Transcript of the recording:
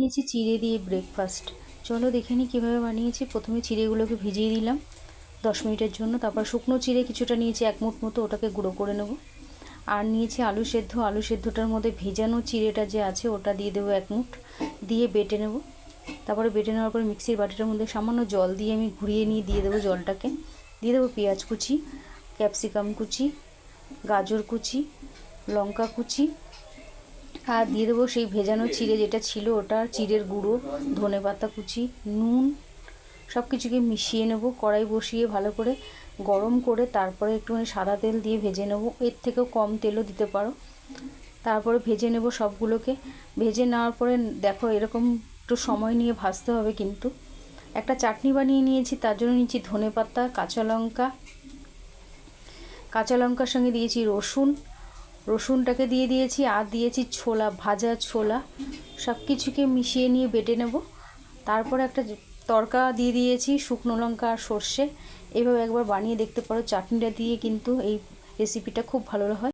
বানিয়েছি চিড়ে দিয়ে ব্রেকফাস্ট। চলো দেখে নিই কীভাবে বানিয়েছি। প্রথমে চিড়েগুলোকে ভিজিয়ে দিলাম 10 মিনিটের জন্য। তারপর শুকনো চিড়ে কিছুটা নিয়েছি, 1 মুঠ মতো, ওটাকে গুঁড়ো করে নেব। আর নিয়েছি আলু সেদ্ধ। আলু সেদ্ধটার মধ্যে ভেজানো চিড়েটা যে আছে ওটা দিয়ে দেবো 1 মুঠ, দিয়ে বেটে নেব। তারপরে বেটে নেওয়ার পরে মিক্সির বাটিটার মধ্যে সামান্য জল দিয়ে আমি ঘুরিয়ে নিয়ে দিয়ে দেবো জলটাকে। দিয়ে দেবো পেঁয়াজ কুচি, ক্যাপসিকাম কুচি, গাজর কুচি, লঙ্কা কুচি, আর দিয়ে দেবো সেই ভেজানো চিড়ে যেটা ছিল ওটা, চিড়ের গুঁড়ো, ধনেপাতা কুচি, নুন, সব কিছুকে মিশিয়ে নেব। কড়াই বসিয়ে ভালো করে গরম করে তারপরে একটুখানি সাদা তেল দিয়ে ভেজে নেব। এর থেকেও কম তেলও দিতে পারো। তারপরে ভেজে নেব সবগুলোকে। ভেজে নেওয়ার পরে দেখো এরকম একটু সময় নিয়ে ভাজতে হবে। কিন্তু একটা চাটনি বানিয়ে নিয়েছি, তার জন্য নিয়েছি ধনেপাতা, কাঁচা লঙ্কার সঙ্গে দিয়েছি রসুনটাকে দিয়ে দিয়েছি, আর দিয়েছি ছোলা, ভাজা ছোলা। সব কিছুকে মিশিয়ে নিয়ে বেটে নেব। তারপরে একটা তড়কা দিয়ে দিয়েছি, শুকনো লঙ্কা আর সর্ষে। এইভাবে একবার বানিয়ে দেখতে পারো। চাটনিটা দিয়ে কিন্তু এই রেসিপিটা খুব ভালো হয়।